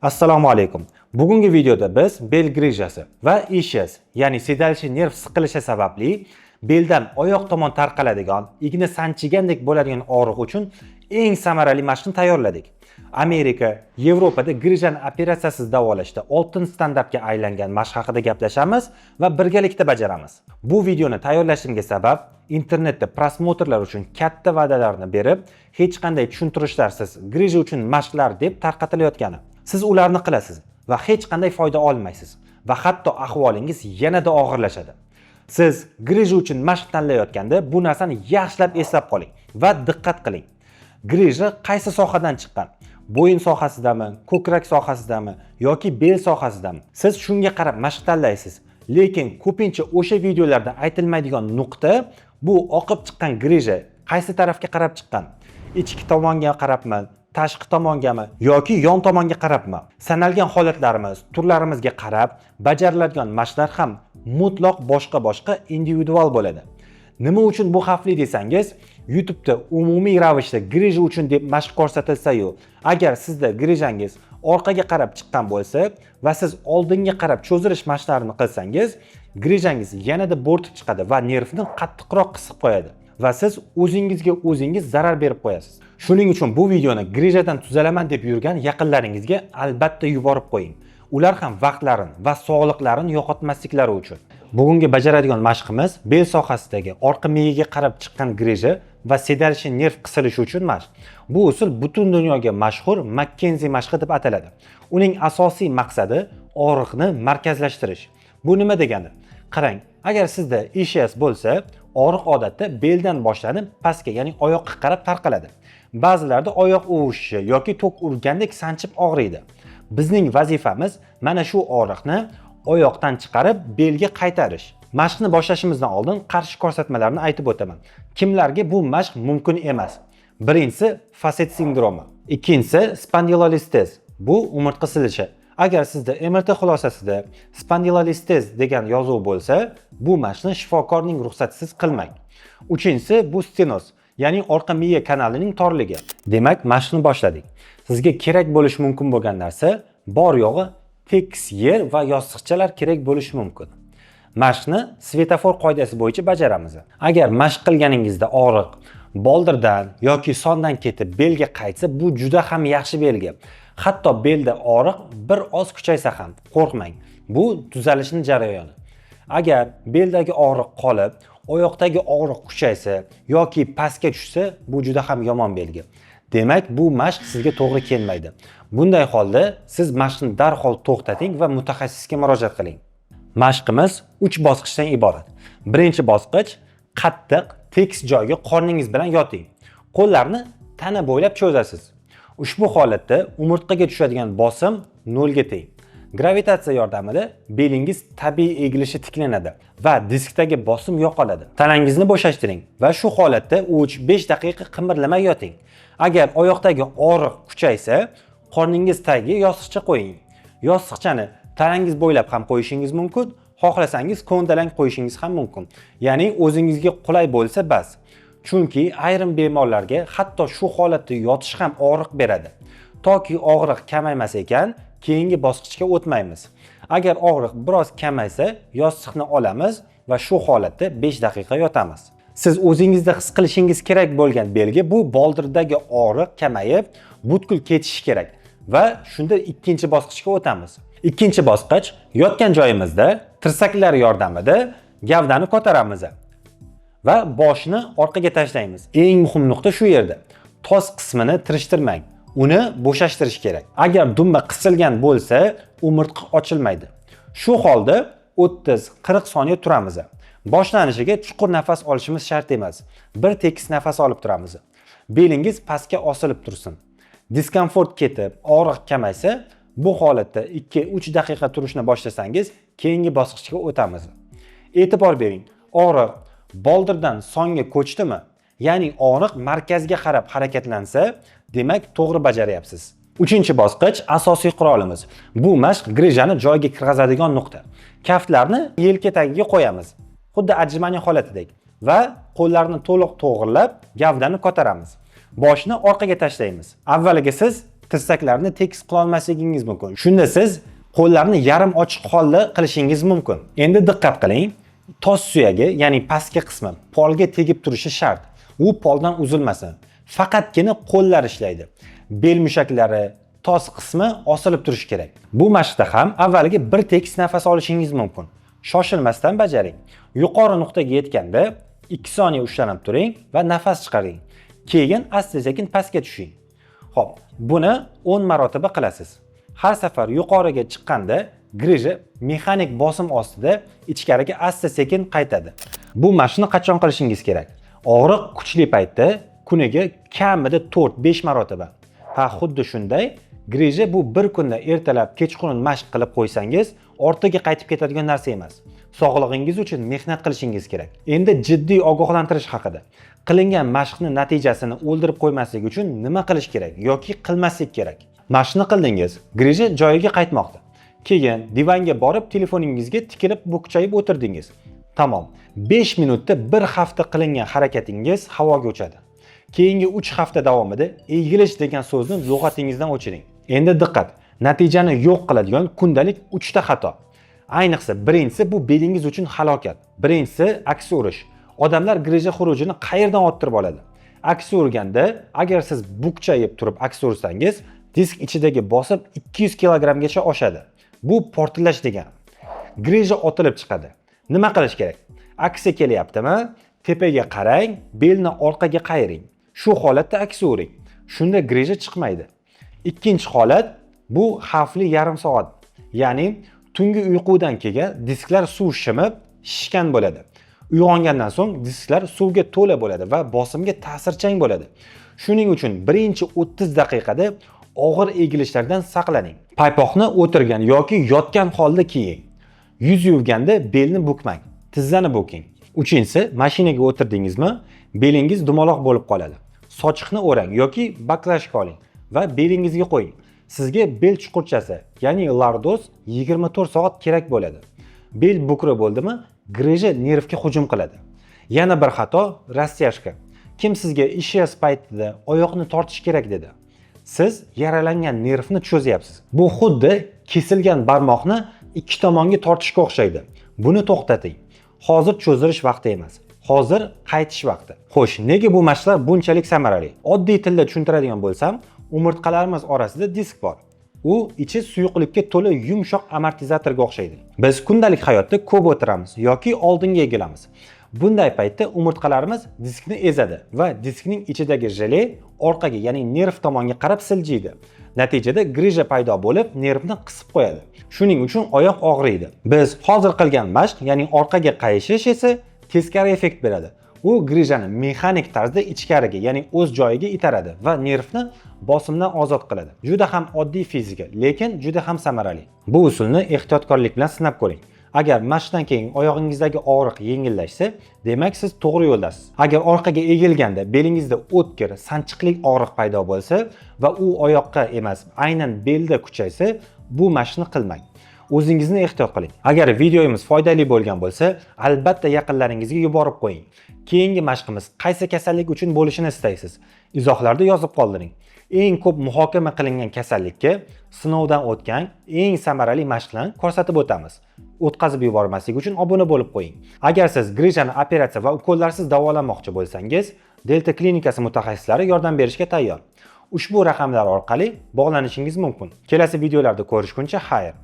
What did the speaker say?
Assalomu alaykum. Bugungi videoda biz bel grijasi va ischias, ya'ni sedalishi nerv siqilishi sababli beldan oyoq tomon tarqaladigan, igna sanchigandek bo'ladigan og'riq uchun eng samarali mashqni tayyorladik. Amerika, Yevropada grijani operatsiyasiz davolashda oltin standartga aylangan mashq haqida gaplashamiz va birgalikda bajaramiz. Bu videoni tayyorlashimga sabab internetda prosmotrlar uchun katta va'dalarni berib, hech qanday tushuntirishlarsiz grija uchun mashqlar deb tarqatilayotgani. Siz ularni qilasiz va hech qanday foyda olmaysiz va hatto ahvolingiz yanada og'irlashadi. Siz grija uchun mashq tanlayotganda bu narsani yaxshilab eslab qoling va diqqat qiling. Grija qaysi sohadan chiqqan? Bo'yin sohasidami, ko'krak sohasidami yoki bel sohasidami? Siz shunga qarab mashq tanlaysiz. Lekin ko'pincha o'sha videolarda aytilmaydigan nuqta bu oqib chiqqan grija qaysi tarafga qarab chiqqan? Ichki tomonga qarabmi? Tashqi tomongami yoki yon tomonga qarabmi? Sanalgan holatlarimiz, turlarimizga qarab bajariladigan mashqlar ham mutlaq boshqa individual bo'ladi. Nima uchun bu xavfli desangiz, YouTube'da umumiy ravishda grija uchun deb mashq ko'rsatilsa-yu, agar sizda grijangiz orqaga qarab chiqqan bo'lsa va siz oldinga qarab cho'zilish mashqlarini qilsangiz, grijangiz yanada bo'rtib chiqadi va nervni qattiqroq qisib qo'yadi va siz o'zingizga o'zingiz zarar berib qo'yasiz. Shuning uchun bu videoni grijadan tuzalaman deb yurgan yaqinlaringizga albatta yuborib qo'ying. Ular ham vaqtlarini va sog'liqlarini yo'qotmasliklari uchun. Bugungi bajaradigan mashqimiz bel sohasidagi orqa miyaga qarab chiqqan grija va sedalishi nerv qisilishi uchun mashq. Bu usul butun dunyoga mashhur Makkenzi mashqi deb ataladi. Uning asosiy maqsadi og'riqni markazlashtirish. Bu nima degani? Qarang, agar sizda ischias bo'lsa, og'riq odatda beldan boshlanib pastga, ya'ni oyoqqa qarab tarqaladi. Ba'zilarda oyoq uvishishi yoki tok urgandek sanchib og'riydi. Bizning vazifamiz mana shu og'riqni oyoqdan chiqarib belga qaytarish. Mashqni boshlashimizdan oldin qarshi ko'rsatmalarni aytib o'taman. Kimlarga bu mashq mumkin emas? Birinchisi faset sindromi. Ikkinchisi spondilolistez. Bu umurtqa silishi. Agar sizda MRT xulosasida spondilolistez degan yozuv bo'lsa, bu mashqni shifokorning ruxsatisiz qilmang. Uchinchisi bu stenoz, ya'ni orqa miya kanalining torligi. Demak, mashqni boshladik. Sizga kerak bo'lishi mumkin bo'lgan narsa bor yo'g'i tekis yer va yostiqchalar kerak bo'lishi mumkin. Mashqni svetofor qoidasi bo'yicha bajaramiz. Agar mashq qilganingizda og'riq boldirdan yoki sondan ketib belga qaytsa, bu juda ham yaxshi belgi. Hatto belda og'riq bir oz kuchaysa ham qo'rqmang. Bu tuzalishning jarayoni. Agar beldagi og'riq qolib, oyoqdagi og'riq kuchaysa yoki pastga tushsa, bu juda ham yomon belgi. Demak, bu mashq sizga to'g'ri kelmaydi. Bunday holda siz mashqni darhol to'xtating va mutaxassisga murojaat qiling. Mashqimiz 3 bosqichdan iborat. Birinchi bosqich qattiq, tekis joyga qorningiz bilan yoting. Qo'llarni tana bo'ylab cho'zasiz. Ushbu holatda umurtqaga tushadigan bosim 0 ga teng. Gravitatsiya yordamida belingiz tabiiy egilishi tiklanadi va diskdagi bosim yo'qoladi. Tanangizni bo'shashtiring va shu holatda 3-5 daqiqa qimirlamay yoting. Agar oyoqdagi og'riq kuchaysa, qorningiz tagiga yostiqcha qo'ying. Yostiqchani tanangiz bo'ylab ham qo'yishingiz mumkin, xohlasangiz ko'ndalang qo'yishingiz ham mumkin. Ya'ni o'zingizga qulay bo'lsa bas. Chunki ayrim bemorlarga hatto shu holatda yotish ham og'riq beradi. Toki og'riq kamaymasa ekan, keyingi bosqichga o'tmaymiz. Agar og'riq biroz kamaysa, yostiqni olamiz va shu holatda 5 daqiqa yotamiz. Siz o'zingizda his qilishingiz kerak bo'lgan belgi bu boldirdagi og'riq kamayib, butkul ketishi kerak va shunda ikkinchi bosqichga o'tamiz. Ikkinchi bosqich yotgan joyimizda tirsaklar yordamida gavdani ko'taramiz va boshni orqaga tashlaymiz. Eng muhim nuqta shu yerda. Tos qismini tirishtirmang. Uni bo'shashtirish kerak. Agar dumba qisilgan bo'lsa, umurtqa ochilmaydi. Shu holda 30-40 soniya turamiz. Boshlanishiga chuqur nafas olishimiz shart emas. Bir tekis nafas olib turamiz. Belingiz pastga osilib tursin. Diskomfort ketib, og'riq kamaysa, bu holatda 2-3 daqiqa turishni boshlasangiz, keyingi bosqichga o'tamiz. E'tibor bering. Og'riq boldirdan songa ko'chdimi? Ya'ni og'riq markazga qarab harakatlansa, demak to'g'ri bajaryapsiz. Uchinchi bosqich asosiy qurolimiz. Bu mashq grijani joyiga kirgizadigan nuqta. Kaftlarni yelka tagiga qo'yamiz. Xuddi ajmani holatidek va qo'llarni to'liq to'g'rilab, gavdani ko'taramiz. Boshni orqaga tashlaymiz. Avvaliga siz tirsaklarni tekis qila olmasligingiz mumkin. Shunda siz qo'llarni yarim ochiq holda qilishingiz mumkin. Endi diqqat qiling. Tos suyagi, ya'ni pastki qismi polga tegib turishi shart. U poldan uzilmasin. Faqatgina qo'llar ishlaydi. Bel mushaklari, tos qismi osilib turishi kerak. Bu mashqda ham avvaliga bir tekis nafas olishingiz mumkin. Shoshilmasdan bajaring. Yuqori nuqtaga yetganda 2 soniya ushlanib turing va nafas chiqaring. Keyin asta-sekin pastga tushing. Xo'p, buni 10 marotaba qilasiz. Har safar yuqoriga chiqqanda grija mexanik bosim ostida ichkariga asta-sekin qaytadi. Bu mashqni qachon qilishingiz kerak? Og'riq kuchli paytda kuniga kamida 4-5 marotaba. Ha, xuddi shunday grija bu bir kunda ertalab kechqurun mashq qilib qo'ysangiz, ortiga qaytib ketadigan narsa emas. Sog'lig'ingiz uchun mehnat qilishingiz kerak. Endi jiddiy ogohlantirish haqida. Qilingan mashqni natijasini o'ldirib qo'ymaslik uchun nima qilish kerak yoki qilmaslik kerak? Mashqni qildingiz, grija joyiga qaytmoqda. Keyin divanga borib telefoningizga tikilib bukchayib o'tirdingiz. Tamom. 5 minutda bir hafta qilingan harakatingiz havoga uchadi. Keyingi 3 hafta davomida egilish degan so'zni lug'atingizdan o'chiring. Endi diqqat, natijani yo'q qiladigan kundalik 3 ta xato. Ayniqsa birinchisi bu belingiz uchun halokat. Birinchisi aksi urish. Odamlar grija xurujini qayerdan orttirib oladi? Aksi urganda, agar siz bukchayib turib aksi ursangiz, disk ichidagi bosim 200 kg-gacha oshadi. Bu portlash degani. Grija otilib chiqadi. Nima qilish kerak? Aksi kelyaptimi? Tepaga qarang, belni orqaga qayiring. Shu holatda aksi uring. Shunda grija chiqmaydi. Ikkinchi holat bu xavfli yarim soat. Ya'ni tungi uyqudan keyin disklar suv shimib, shishgan bo'ladi. Uyg'ongandan so'ng disklar suvga to'la bo'ladi va bosimga ta'sirchang bo'ladi. Shuning uchun birinchi 30 daqiqada og'ir egilishlardan saqlaning. Paypoqni o'tirgan yoki yotgan holda kiying. Yuz yuvganda belni bukmang, tizzani buking. Uchinchisi, mashinaga o'tirdingizmi, belingiz dumaloq bo'lib qoladi. Sochiqni o'rang yoki baklashka oling va belingizga qo'ying. Sizga bel chuqurchasi, ya'ni lordoz 24 soat kerak bo'ladi. Bel bukri bo'ldimi, grija nervga hujum qiladi. Yana bir xato rastyashka. Kim sizga ishingiz paytida oyoqni tortish kerak dedi? Siz yaralangan nervni cho'zyapsiz. Bu xuddi kesilgan barmoqni ikki tomonga tortishga o'xshaydi. Buni to'xtating. Hozir cho'zirish vaqti emas. Hozir qaytish vaqti. Xo'sh, nega bu mashqlar bunchalik samarali? Oddiy tilda tushuntiradigan bo'lsam, umurtqalarimiz orasida disk bor. U ichi suyuqlikka to'la yumshoq amortizatorga o'xshaydi. Biz kundalik hayotda ko'p o'tiramiz yoki oldinga egilamiz. Bunday paytda umurtqalarimiz diskni ezadi va diskning ichidagi jele orqaga, ya'ni nerv tomonga qarab siljiydi. Natijada grija paydo bo'lib, nervni qisib qo'yadi. Shuning uchun oyoq og'riydi. Biz hozir qilgan mashq, ya'ni orqaga qayishish esa teskari effekt beradi. U grijani mexanik tarzda ichkariga, ya'ni o'z joyiga itaradi va nervni bosimdan ozod qiladi. Juda ham oddiy fizika, lekin juda ham samarali. Bu usulni ehtiyotkorlik bilan sinab ko'ring. Agar mashqdan keyin oyog'ingizdagi og'riq yengillashsa, demak siz to'g'ri yo'ldasiz. Agar orqaga egilganda belingizda o'tkir, sanchiqlik og'riq paydo bo'lsa va u oyoqqa emas, aynan belda kuchaysa, bu mashqni qilmang. O'zingizni ehtiyot qiling. Agar videomiz foydali bo'lgan bo'lsa, albatta yaqinlaringizga yuborib qo'ying. Keyingi mashqimiz qaysi kasallik uchun bo'lishini istaysiz? Izohlarda yozib qoldiring. Eng ko'p muhokama qilingan kasallikka sinovdan o'tgan eng samarali mashqlarni ko'rsatib o'tamiz. O'tkazib yubormaslik uchun obuna bo'lib qo'ying. Agar siz grijani operatsiya va ukollarsiz davolanmoqchi bo'lsangiz, Delta klinikasi mutaxassislari yordam berishga tayyor. Ushbu raqamlar orqali bog'lanishingiz mumkin. Kelasi videolarda ko'rishguncha xayr.